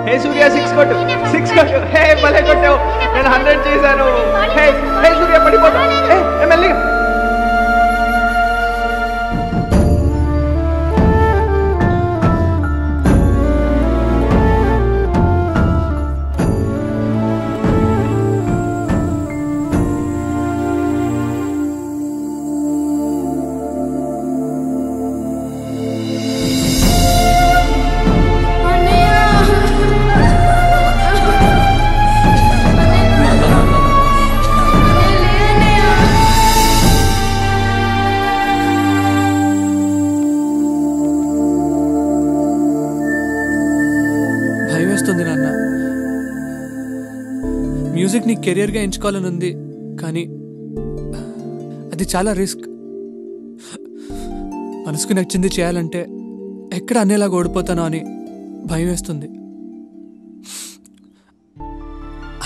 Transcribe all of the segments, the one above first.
హే సూర్య 6 కొట్టు 6 కొట్టు. హే భలే కొట్టావు. నేను 100 చేశాను. హే హే సూర్య పడిపోతా. హే మెల్లిగా. మ్యూజిక్ ని కెరియర్గా ఎంచుకోవాలని ఉంది, కానీ అది చాలా రిస్క్. మనసుకు నచ్చింది చేయాలంటే ఎక్కడ అనేలాగా ఓడిపోతానో అని భయం వేస్తుంది.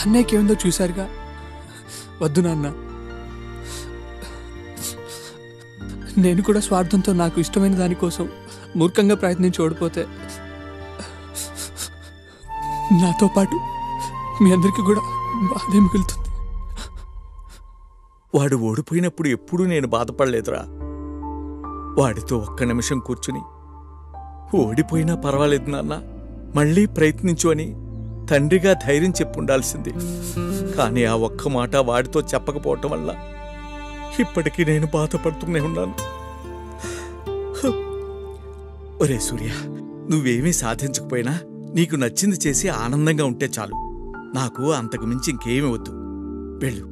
అన్నయ్యకి ఏముందో చూశారుగా. వద్దు నాన్న, నేను కూడా స్వార్థంతో నాకు ఇష్టమైన దానికోసం మూర్ఖంగా ప్రయత్నించి ఓడిపోతే నాతో పాటు మీ అందరికీ కూడా బాధే మిగులుతుంది. వాడు ఓడిపోయినప్పుడు ఎప్పుడూ నేను బాధపడలేదురా. వాడితో ఒక్క నిమిషం కూర్చుని ఓడిపోయినా పర్వాలేదు నాన్న, మళ్ళీ ప్రయత్నించు అని తండ్రిగా ధైర్యం చెప్పుండాల్సింది. కానీ ఆ ఒక్క మాట వాడితో చెప్పకపోవటం వల్ల ఇప్పటికీ నేను బాధపడుతూనే ఉన్నాను. ఒరే సూర్య, నువ్వేమీ సాధించకపోయినా నీకు నచ్చింది చేసి ఆనందంగా ఉంటే చాలు. నాకు అంతకు మించి ఇంకేమీ వద్దు. వెళ్ళు,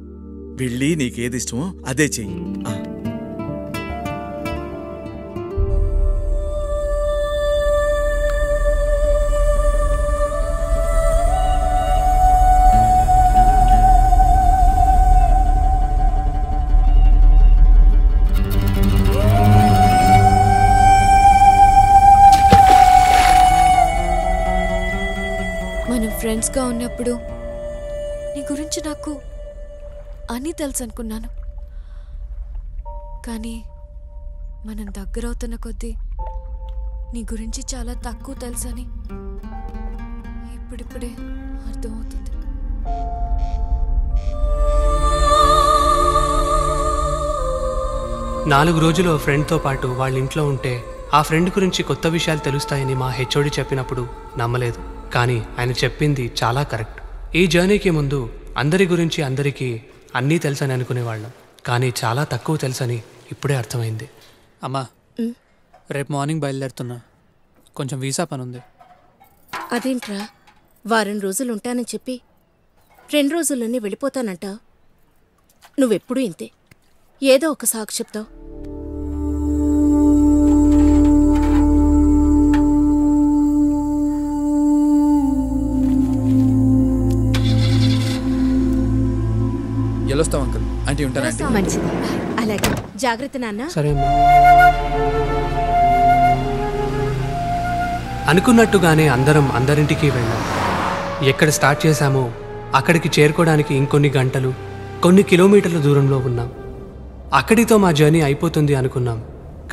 వెళ్ళి నీకేది ఇష్టమో అదే చెయ్యి. మనం ఫ్రెండ్స్గా ఉన్నప్పుడు నీ గురించి నాకు అన్నీ తెలుసు అనుకున్నాను, కానీ మనం దగ్గరవుతున్న కొద్దీ నీ గురించి చాలా తక్కువ తెలుసని ఇప్పుడిప్పుడే అర్థమవుతుంది. నాలుగు రోజులు ఫ్రెండ్తో పాటు వాళ్ళ ఇంట్లో ఉంటే ఆ ఫ్రెండ్ గురించి కొత్త విషయాలు తెలుస్తాయని మా హెచ్ఓడి చెప్పినప్పుడు నమ్మలేదు. కానీ ఆయన చెప్పింది చాలా కరెక్ట్. ఈ జర్నీకి ముందు అందరి గురించి అందరికీ అన్నీ తెలుసని అనుకునేవాళ్ళం, కానీ చాలా తక్కువ తెలుసని ఇప్పుడే అర్థమైంది. అమ్మా, రేపు మార్నింగ్ బయలుదేరుతున్నా. కొంచెం వీసా పని ఉంది. అదేంట్రా, వారం రోజులు ఉంటానని చెప్పి 2 రోజుల్లోనే వెళ్ళిపోతానంట. నువ్వెప్పుడూ ఇంతే, ఏదో ఒక సాకు చెప్తావు. వెళ్ళొస్తాం అంకుల్. ఆంటీ ఉంటానండి. మంచిది, అలాగే. జాగ్రత్త నాన్న. సరే అమ్మా. అనుకున్నట్టుగానే అందరం అందరింటికి వెళ్ళాం. ఎక్కడ స్టార్ట్ చేశామో అక్కడికి చేరుకోవడానికి ఇంకొన్ని గంటలు, కొన్ని కిలోమీటర్ల దూరంలో ఉన్నాం. అక్కడితో మా జర్నీ అయిపోతుంది అనుకున్నాం,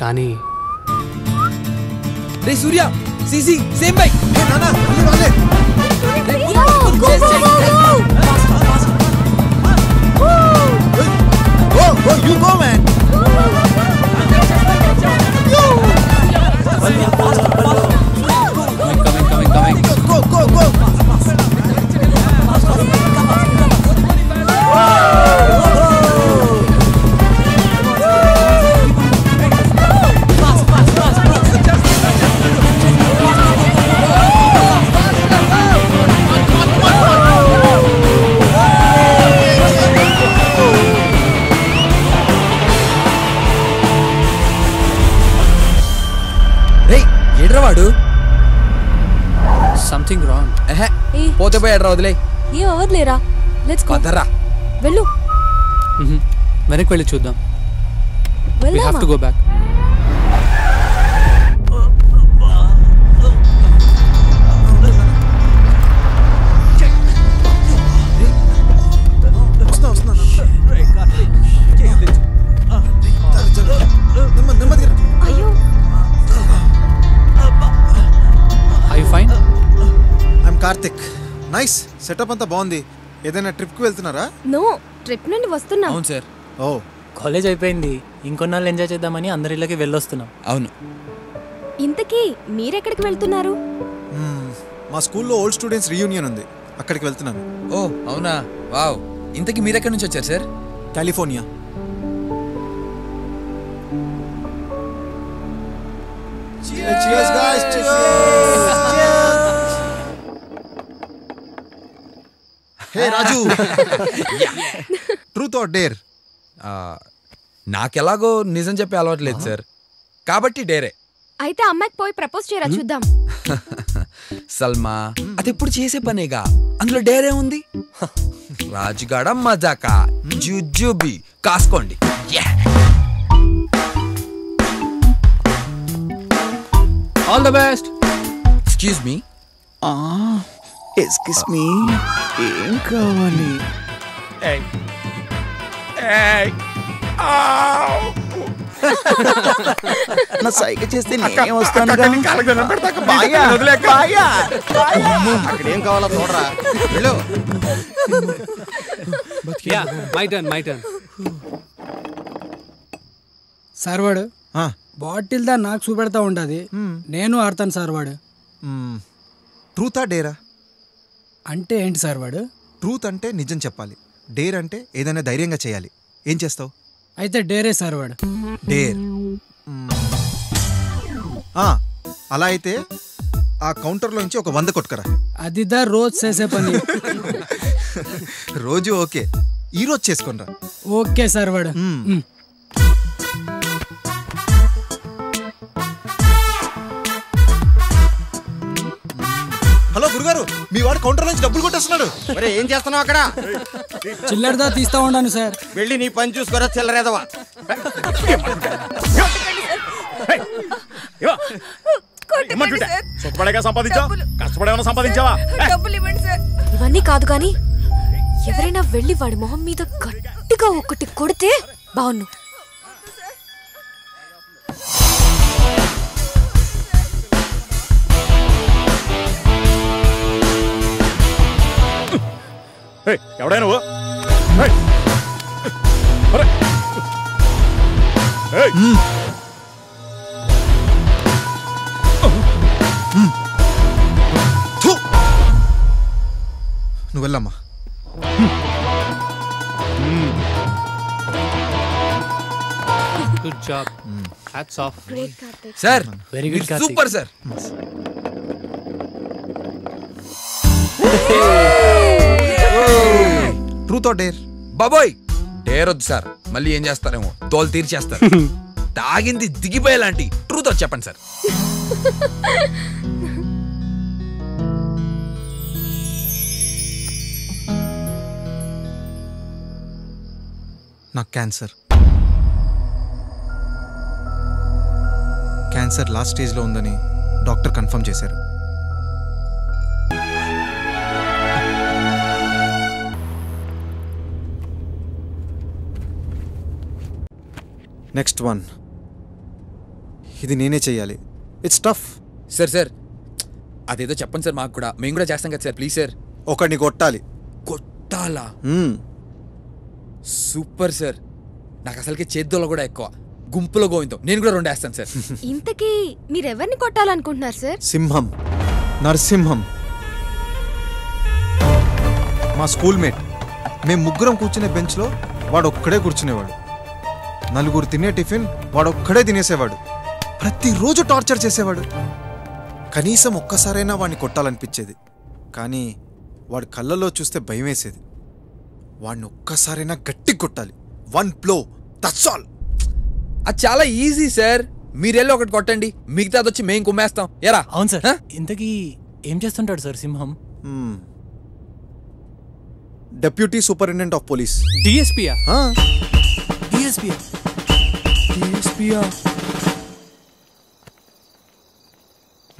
కానీ రే సూర్య, సీసీ సేమ్ బైక్. నానా వాళ్ళే Go, you go, man. Coming. Go. వాడు సంథింగ్ రాంగ్. పోతే పోయి ఎడ్రా, వదిలే. ఏం అవ్వదులేరా, లెట్స్ గో. పదరా, వెళ్ళు. వెనక్కి వెళ్ళి చూద్దాం. We have to go back. Karthik. Nice setup అంతా బాగుంది. ఏదైనా ట్రిప్కి వెళ్తున్నారా? నో, ట్రిప్ నుండి వస్తున్నా. అవును సార్. ఓ, కాలేజ్ అయిపోయింది, ఇంకొన్నాళ్ళు ఎంజాయ్ చేద్దామని అందరి ఇళ్ళకి వెళ్ళొస్తున్నాం. అవును. ఇంతకీ మీరెక్కడికి వెళ్తున్నారు? మా స్కూల్లో ఓల్డ్ స్టూడెంట్స్ రీయూనియన్ ఉంది, అక్కడికి వెళ్తున్నాను. ఓ అవునా, వావ్. ఇంతకీ మీరెక్కడి నుంచి వచ్చారు sir? California. Cheers guys, cheers. Hey Raju. Truth or dare? నాకెలాగో నిజం చెప్పే అలవాటు లేదు సార్, కాబట్టి డేరే. అయితే అమ్మాయికి పోయి ప్రపోజ్ చేయరా చూద్దాం. సల్మా, అది ఎప్పుడు చేసే పనేగా, అందులో డేరే ఉంది. రాజుగాడ మజాకా, జుజుబి కాసుకోండి. All the best. Excuse me. Excuse me, ఏం కావాలి? నా సైగ చేస్తే నేను వస్తాను. అక్కడేం కావాలో చూడరా. వెళ్ళు. Yeah, my turn. సార్ వాడు బాటిల్ దా నాకు చూపెడతా ఉండదు, నేను ఆడతాను సార్ వాడు. ట్రూతా డేరా? అంటే ఏంటి సార్ వాడు? ట్రూత్ అంటే నిజం చెప్పాలి, డేర్ అంటే ఏదైనా ధైర్యంగా చేయాలి. ఏం చేస్తావు? అయితే డేరే సార్ వాడు. డేర్. అలా అయితే ఆ కౌంటర్లోంచి ఒక 100 కొట్టుకరా. అదిదా రోజు చేసే పని. రోజు ఓకే, ఈరోజు చేసుకోనరా. ఓకే సార్ వాడు. హలో గురుగారు, మీ వాడు కౌంటర్ నుంచి డబ్బులు కొట్టేస్తున్నాడు. ఏం చేస్తున్నావు అక్కడ? చిల్లరదా తీస్తా ఉన్నాను సార్. వెళ్ళి నీ పని చూసుకోరా చిల్లరేదవా. ఇవన్నీ కాదు కానీ ఎవరైనా వెళ్ళి వాడి మొహం మీద గట్టిగా ఒకటి కొడితే బాగున్ను. ఎవడైనా నువ్వు వెళ్ళమ్మా. Good job. Hats off. Great Karthik. Sir very good. Super sir. Truth or dare? బాబోయ్, డేర్ వద్దు సార్, మళ్ళీ ఏం చేస్తారేమో, తోలు తీర్చేస్తారు. తాగింది దిగిపోయేలాంటి ట్రూత్ వచ్చి చెప్పండి సార్. నాకు క్యాన్సర్ లాస్ట్ స్టేజ్లో ఉందని డాక్టర్ కన్ఫర్మ్ చేశారు. నెక్స్ట్ వన్, ఇది నేనే చెయ్యాలి. It's tough. సార్ అదేదో చెప్పండి సార్, మాకు కూడా, మేము కూడా చేస్తాం కదా సార్, ప్లీజ్ సార్. ఒకడిని కొట్టాలి. కొట్టాలా? Super sir. నాకు అసలుకి చేద్దోలో కూడా ఎక్కువ, గుంపులో గోవిందో. నేను కూడా 2 వేస్తాను సార్. ఇంతకీ మీరెవరిని కొట్టాలనుకుంటున్నారు సార్? సింహం, నరసింహం, మా స్కూల్ మేట్. మేము ముగ్గురం కూర్చునే బెంచ్లో వాడు ఒక్కడే కూర్చునేవాడు. 4 తినే టిఫిన్ వాడు ఒక్కడే తినేసేవాడు. ప్రతిరోజు టార్చర్ చేసేవాడు. కనీసం ఒక్కసారైనా వాడిని కొట్టాలనిపించేది, కానీ వాడి కళ్ళల్లో చూస్తే భయం వేసేది. వాడిని ఒక్కసారైనా గట్టి కొట్టాలి. 1 బ్లో, దట్స్ ఆల్. అది చాలా ఈజీ సార్, మీరెళ్ళి ఒకటి కొట్టండి, మిగతా వచ్చి మేము కుమ్మేస్తాం. ఎరా? అవును సార్. ఇంతకీ ఏం చేస్తుంటాడు సార్ సింహం? Deputy superintendent of police. డిఎస్పీయా? డిఎస్పీయా?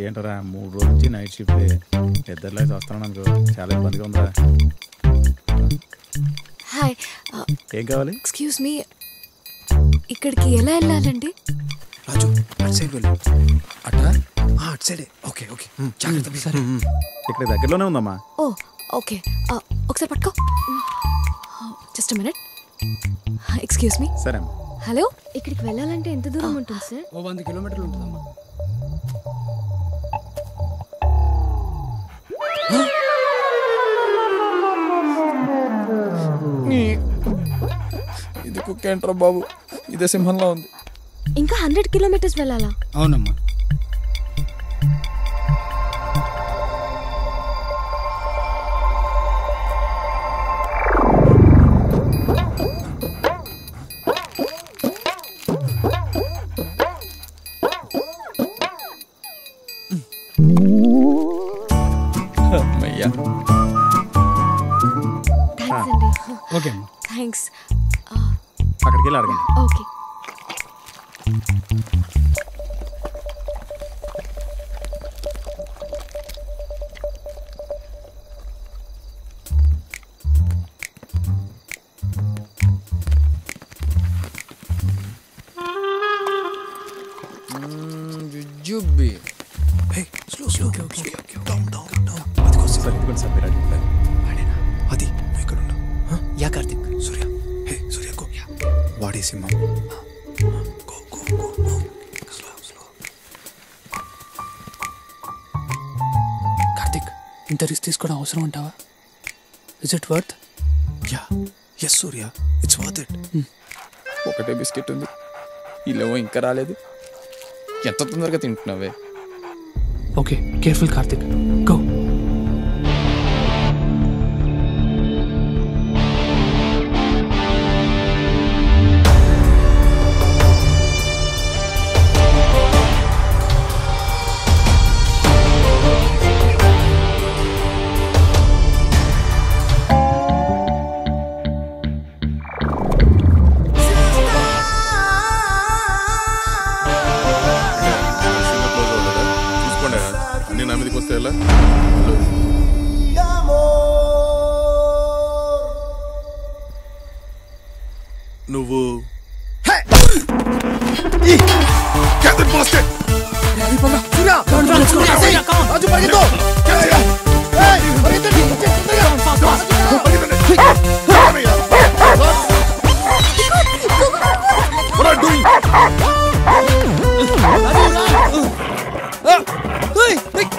ఏంటరా 3 రోజుల నుంచి నైట్ షిఫ్ట్, ఇద్దరులో వస్తున్నాను అనుకో, చాలా ఇబ్బందిగా ఉందా? హాయ్. ఏం కావాలి? ఎక్స్క్యూజ్ మీ, ఇక్కడికి ఎలా వెళ్ళాలండి? రాజు అటు సైడ్ వెళ్ళు. అట్లా అటు సైడే. ఓకే ఓకే జాగ్రత్త. సరే ఇక్కడ దగ్గరలోనే ఉందమ్మా. ఓ ఓకే ఒకసారి పట్టుకో. Just minute. Excuse me. సరే అమ్మా. హలో, ఇక్కడికి వెళ్ళాలంటే ఎంత దూరం ఉంటుంది సార్? 100 కిలోమీటర్లు ఉంటుందమ్మా. ఇది కుక్కేంట్రా బాబు, ఇదే సింహంలో ఉంది. ఇంకా 100 కిలోమీటర్స్ వెళ్ళాలా? అవునమ్మా. థ్యాంక్స్ అండి. ఓకే అమ్మా. థ్యాంక్స్. అక్కడికి వెళ్ళి అడగండి. ఓకే. జుజ్జుబ్బి. అది నువ్వు ఇక్కడ ఉండవు. Yeah Karthik. Surya. Hey Surya go. వాడే సింహం. Go go go. Slow slow. Karthik, ఇంత రిస్క్ తీసుకోవడం అవసరం అంటావా? Is it worth? Yeah yes Surya, it's worth it. ఒకటే బిస్కెట్ ఉంది, ఇల్లేమో ఇంకా రాలేదు. ఎంత తొందరగా తింటున్నావే? Okay, careful Karthik. గో. నువ్వు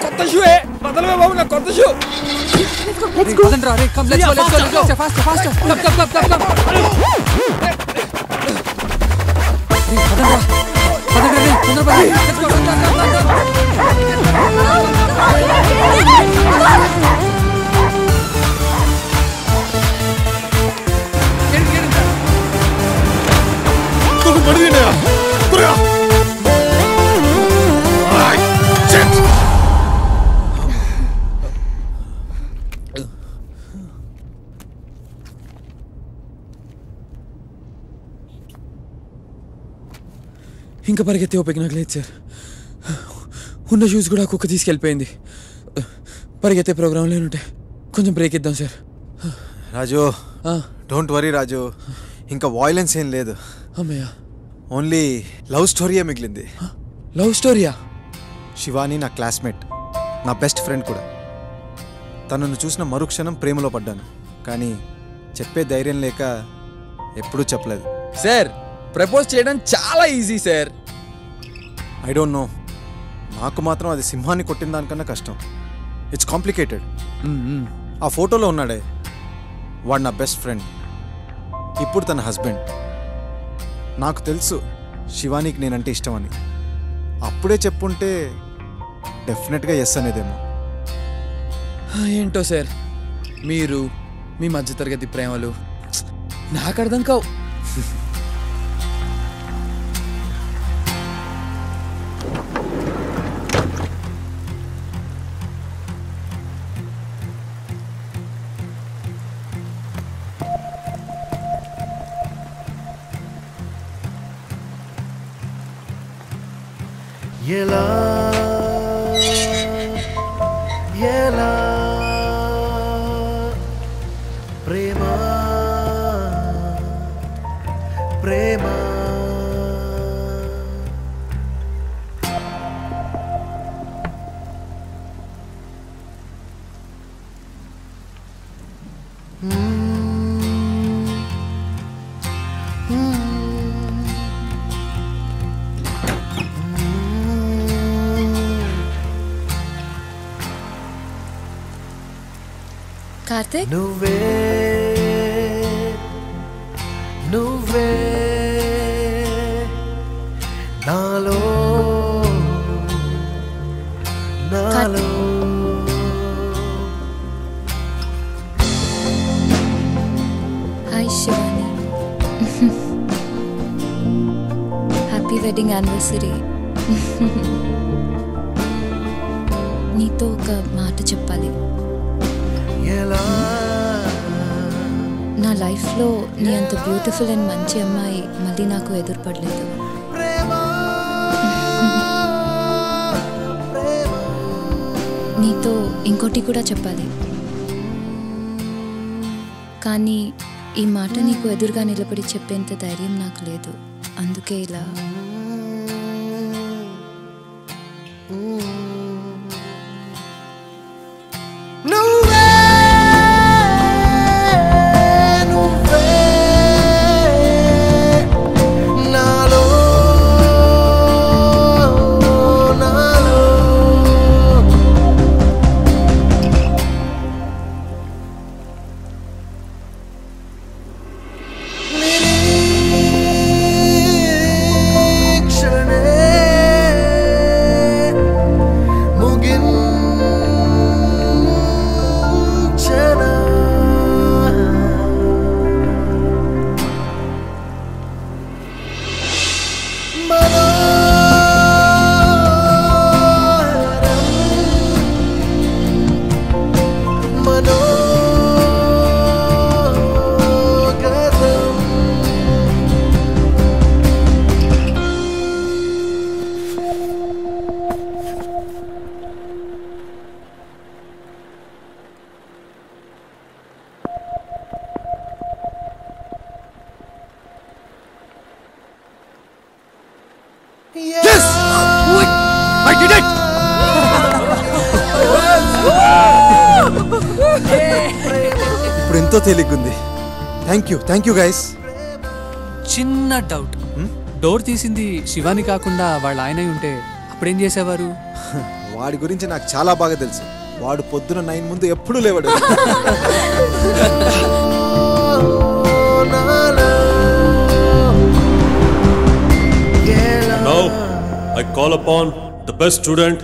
కొత్త షూ బదలవే బాబు, నా కొత్త షూ. ఇంకా పరిగెత్తే ఓపిక నాకు లేదు సార్. ఉన్న షూస్ కూడా కుక్క తీసుకెళ్ళిపోయింది. పరిగెత్తే ప్రోగ్రామ్ లేనుంటే కొంచెం బ్రేక్ ఇద్దాం సార్. రాజు డోంట్ వరీ రాజు, ఇంకా వాయిలెన్స్ ఏం లేదు. అమ్మయ్య, ఓన్లీ లవ్ స్టోరీయే మిగిలింది. లవ్ స్టోరీయా? శివాని నా క్లాస్మేట్, నా బెస్ట్ ఫ్రెండ్ కూడా. తనను చూసిన మరుక్షణం ప్రేమలో పడ్డాను, కానీ చెప్పే ధైర్యం లేక ఎప్పుడూ చెప్పలేదు. సార్, ప్రపోజ్ చేయడం చాలా easy sir. I don't know, నాకు మాత్రం అది సింహాన్ని కొట్టిన దానికన్నా కష్టం. It's complicated. ఆ ఫోటోలో ఉన్నాడే వాడు నా బెస్ట్ ఫ్రెండ్, ఇప్పుడు తన హస్బెండ్. నాకు తెలుసు శివానికి నేనంటే ఇష్టం అని. అప్పుడే చెప్పుంటే డెఫినెట్గా ఎస్ అనేదేమో. ఏంటో సార్, మీరు మీ మధ్యతరగతి ప్రేమలు నాకు అర్థం కావు. ఎలా ఎలా ప్రేమ ప్రేమ కార్తిక్ నువ్వే నువ్వే నాలో నాలో hi Shivani happy wedding anniversary నీతో ఒక మాట చెప్పాలి నా లైఫ్లో నీ అంత బ్యూటిఫుల్ అండ్ మంచి అమ్మాయి మళ్ళీ నాకు ఎదురుపడలేదు నీతో ఇంకోటి కూడా చెప్పాలి కానీ ఈ మాట నీకు ఎదురుగా నిలబడి చెప్పేంత ధైర్యం నాకు లేదు అందుకే ఇలా Yes! I did it! ఇప్పుడు ఎంతో తేలిగ్గుంది. Thank you guys. చిన్న డౌట్, డోర్ తీసింది శివాని కాకుండా వాళ్ళ ఆయన ఉంటే అప్పుడేం చేసేవారు? వాడి గురించి నాకు చాలా బాగా తెలుసు. వాడు పొద్దున 9 ముందు ఎప్పుడూ లేవాడు. Now, I call upon the best student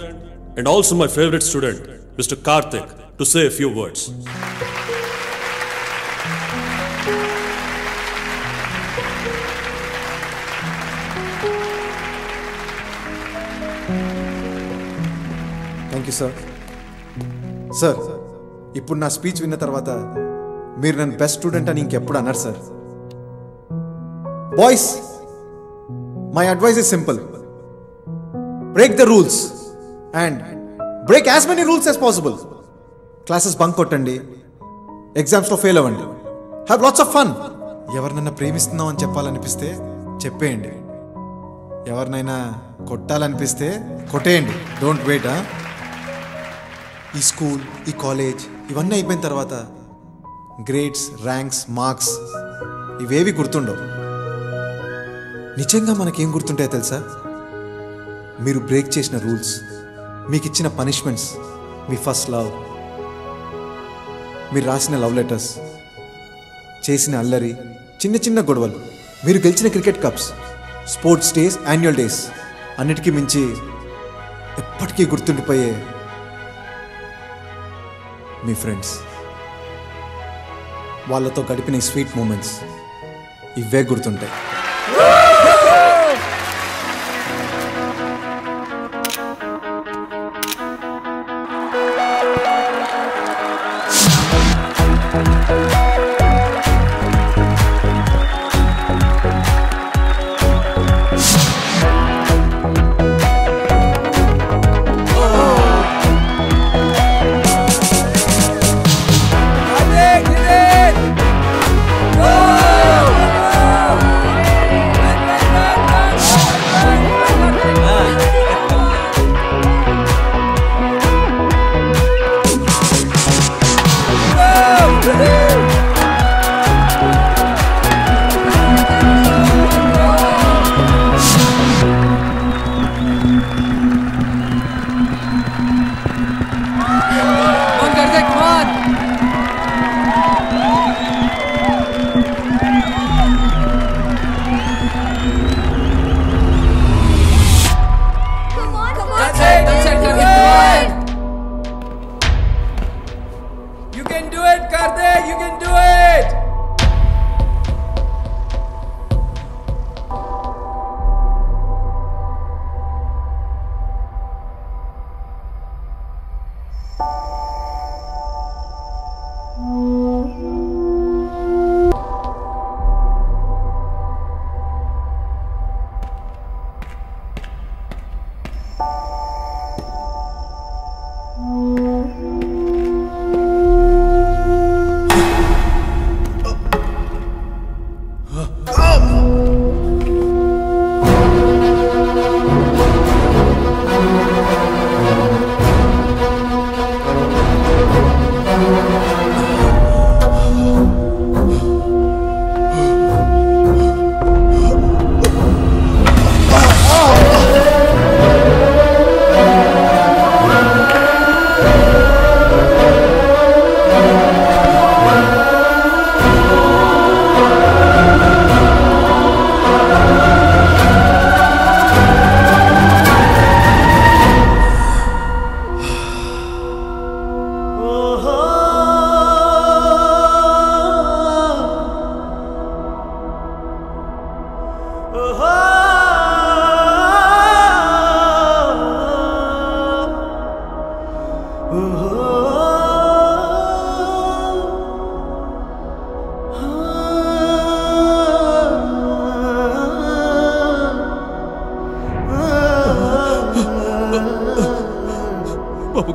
and also my favorite student, Mr. Karthik, to say a few words. Thank you sir. Sir, ఇప్పుడు నా స్పీచ్ విన్న తర్వాత మీరు నన్ను బెస్ట్ స్టూడెంట్ అని ఇంకెప్పుడు అన్నారు sir. Boys, my advice is simple. Break the rules and break as many rules as possible. Classes bunk kottandi, exams lo fail avandi, have lots of fun. ఎవర్నైనా ప్రేమిస్తున్నావు అని చెప్పాలనిపిస్తే చెప్పేయండి, ఎవరినైనా కొట్టాలనిపిస్తే కొట్టేయండి. Don't wait. ఈ స్కూల్, ఈ కాలేజ్ ఇవన్నీ అయిపోయిన తర్వాత గ్రేడ్స్, ర్యాంక్స్, మార్క్స్ ఇవేవి గుర్తుండవు. నిజంగా మనకేం గుర్తుంటాయో తెలుసా? మీరు బ్రేక్ చేసిన రూల్స్, మీకు ఇచ్చిన పనిష్మెంట్స్, మీ ఫస్ట్ లవ్, మీరు రాసిన లవ్ లెటర్స్, చేసిన అల్లరి, చిన్న చిన్న గొడవలు, మీరు గెలిచిన cricket cups, sports days, annual days, అన్నిటికీ మించి ఎప్పటికీ గుర్తుండిపోయే మీ ఫ్రెండ్స్, వాళ్ళతో గడిపిన ఈ స్వీట్ మూమెంట్స్, ఇవే గుర్తుంటాయి.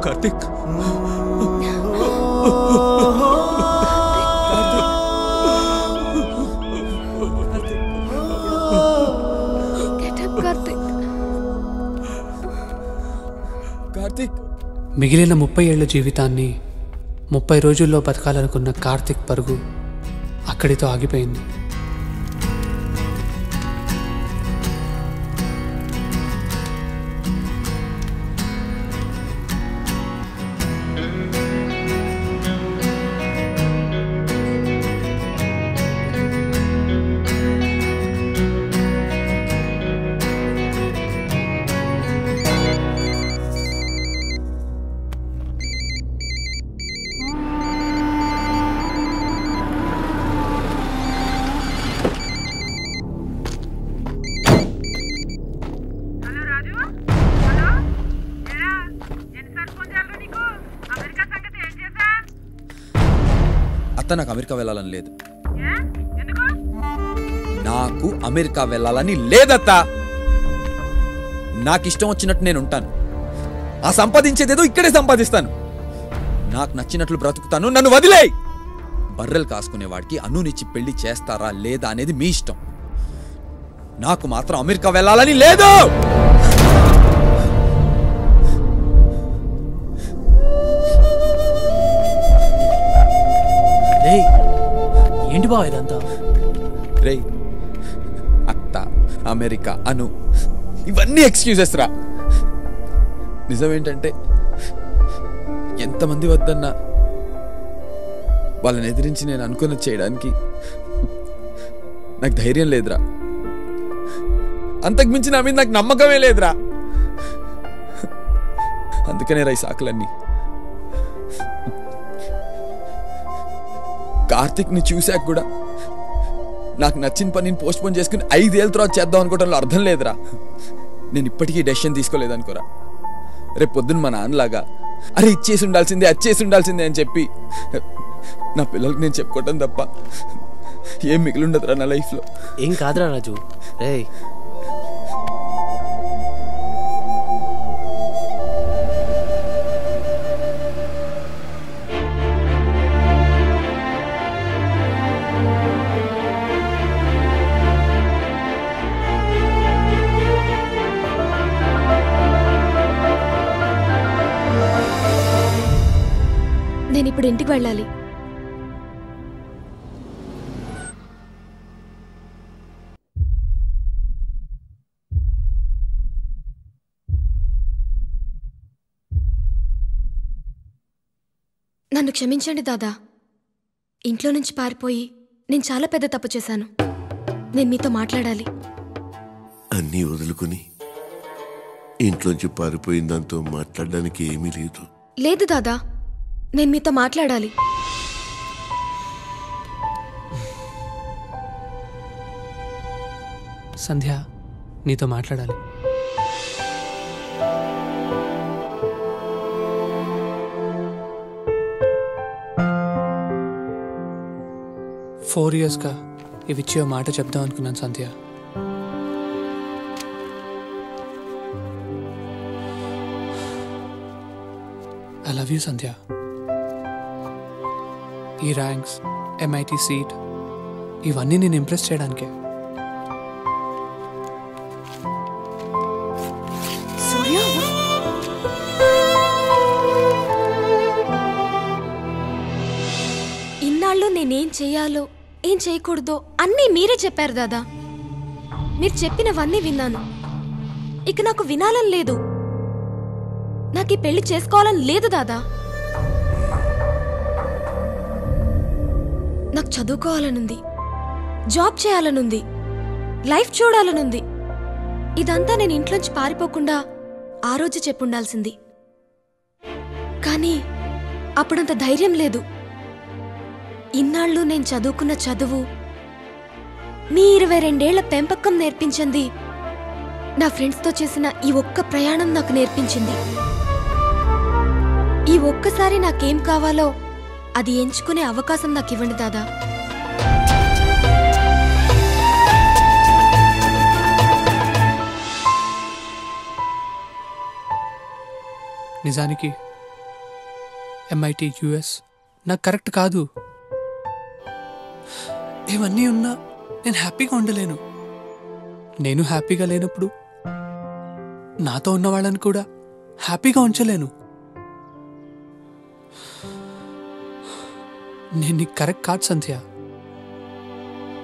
కార్తిక్. కార్తిక్. మిగిలిన 30 ఏళ్ల జీవితాన్ని 30 రోజుల్లో బతకాలనుకున్న కార్తిక్ పరుగు అక్కడితో ఆగిపోయింది. నాకు అమెరికా వెళ్ళాలని లేదు. నాకు అమెరికా వెళ్ళాలని లేదత్తా. నాకు ఇష్టం వచ్చినట్టు నేను ఉంటాను. ఆ సంపాదించేదేదో ఇక్కడే సంపాదిస్తాను. నాకు నచ్చినట్లు బ్రతుకుతాను. నన్ను వదిలేయ్. బర్రెలు కాసుకునేవాడికి అన్నునిచ్చి పెళ్లి చేస్తారా లేదా అనేది మీ ఇష్టం. నాకు మాత్రం అమెరికా వెళ్ళాలని లేదు. ఏంటి బావ ఇదంతా? రే, అత్త, అమెరికా, అను, ఇవన్నీ ఎక్స్క్యూజెస్ రా. నిజమేంటంటే ఎంతమంది వద్దన్నా వాళ్ళని ఎదిరించి నేను అనుకున్నది చేయడానికి నాకు ధైర్యం లేదురా. అంతకుమించి నా మీద నాకు నమ్మకమే లేదురా. అందుకనే రా ఈ సాకులన్నీ. కార్తిక్ని చూశాక కూడా నాకు నచ్చిన పనిని పోస్ట్పోన్ చేసుకుని 5 ఏళ్ళ తర్వాత చేద్దాం అనుకోవడంలో అర్థం లేదురా. నేను ఇప్పటికీ డెసిషన్ తీసుకోలేదనుకోరా. రేపు పొద్దున్న మా నాన్నలాగా అరే ఇచ్చేసి ఉండాల్సిందే, అచ్చేసి ఉండాల్సిందే అని చెప్పి నా పిల్లలకి నేను చెప్పుకోవటం తప్ప ఏం మిగిలి ఉండదురా నా లైఫ్లో. ఏం కాదురా రాజు. రే, నేను ఇప్పుడు ఇంటికి వెళ్ళాలి. నన్ను క్షమించండి దాదా. ఇంట్లో నుంచి పారిపోయి నేను చాలా పెద్ద తప్పు చేశాను. నేను మీతో మాట్లాడాలి. అన్నీ వదులుకుని ఇంట్లోంచి పారిపోయిన దాంతో మాట్లాడడానికి ఏమీ లేదు. లేదు దాదా, నేను మీతో మాట్లాడాలి. సంధ్య, నీతో మాట్లాడాలి. ఫోర్ ఇయర్స్గా ఇవిచ్చి ఓ మాట చెప్దాం అనుకున్నాను సంధ్య. ఐ లవ్ యూ సంధ్య. ఈ ర్యాంక్స్, MIT సీట్ ఇవన్నీ నేను ఇంప్రెస్ చేయడానికే. ఇన్నాళ్ళు నేనేం చెయ్యాలో ఏం చేయకూడదో అన్నీ మీరే చెప్పారు దాదా. మీరు చెప్పినవన్నీ విన్నాను. ఇక నాకు వినాలని లేదు. నాకు ఈ పెళ్లి చేసుకోవాలని లేదు దాదా. నాకు చదువుకోవాలనుంది, జాబ్ చేయాలనుంది, లైఫ్ చూడాలనుంది. ఇదంతా నేను ఇంట్లోంచి పారిపోకుండా ఆ రోజు చెప్పుండాల్సింది. కానీ అప్పుడంత ధైర్యం లేదు. ఇన్నాళ్ళు నేను చదువుకున్న చదువు, మీ 22 ఏళ్ల పెంపకం నేర్పించింది. నా ఫ్రెండ్స్తో చేసిన ఈ ఒక్క ప్రయాణం నాకు నేర్పించింది. ఈ ఒక్కసారి నాకేం కావాలో అది ఎంచుకునే అవకాశం నాకు ఇవ్వండి దాదా. నిజానికి MIT US నాకు కరెక్ట్ కాదు. ఇవన్నీ ఉన్నా నేను హ్యాపీగా ఉండలేను. నేను హ్యాపీగా లేనప్పుడు నాతో ఉన్న వాళ్ళని కూడా హ్యాపీగా ఉంచలేను. నేను నీకు కరెక్ట్ కాదు సంధ్య.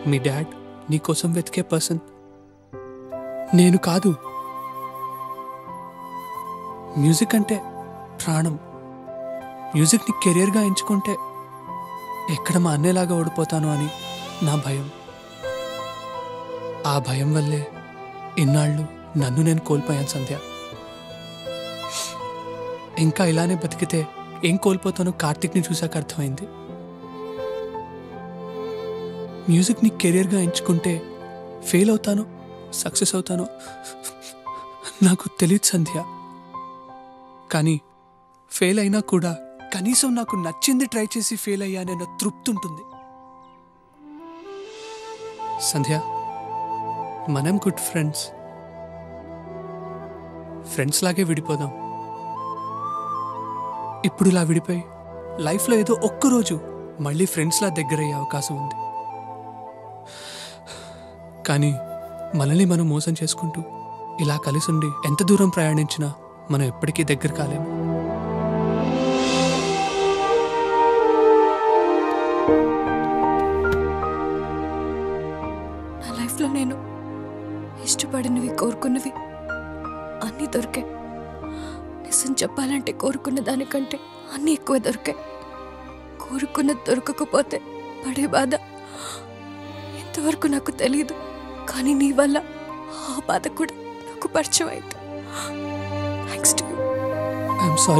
మీ డాడ్ నీకోసం వెతికే పర్సన్ నేను కాదు. మ్యూజిక్ అంటే ప్రాణం. మ్యూజిక్ని కెరియర్గా ఎంచుకుంటే ఎక్కడ మా అన్నయ్యలాగా ఓడిపోతాను అని నా భయం. ఆ భయం వల్లే ఇన్నాళ్ళు నన్ను నేను కోల్పోయాను సంధ్య. ఇంకా ఇలానే బతికితే ఏం కోల్పోతానో కార్తిక్ని చూశాక అర్థమైంది. మ్యూజిక్ని కెరియర్గా ఎంచుకుంటే ఫెయిల్ అవుతానో సక్సెస్ అవుతానో నాకు తెలియదు సంధ్య. కానీ ఫెయిల్ అయినా కూడా కనీసం నాకు నచ్చింది ట్రై చేసి ఫెయిల్ అయ్యానన్న తృప్తి ఉంటుంది. సంధ్య, మనం గుడ్ ఫ్రెండ్స్. ఫ్రెండ్స్ లాగే విడిపోదాం. ఇప్పుడు ఇలా విడిపోయి లైఫ్లో ఏదో ఒక్కరోజు మళ్ళీ ఫ్రెండ్స్లా దగ్గరయ్యే అవకాశం ఉంది. కానీ మనల్ని మనం మోసం చేసుకుంటూ ఇలా కలిసి ఉండి ఎంత దూరం ప్రయాణించినా మనం ఎప్పటికీ దగ్గర కాలేము. నా లైఫ్లో నేను ఇష్టపడినవి కోరుకున్నవి అన్నీ దొరికాయి. నిజం చెప్పాలంటే కోరుకున్న దానికంటే అన్నీ ఎక్కువ దొరికాయి. కోరుకున్నది దొరకకపోతే పడే బాధ ఇంతవరకు నాకు తెలియదు. కానీ నీ వల్ల ఆ బాధ కూడా నాకు పరిచయం అయింది. Thanks to you. I'm sorry.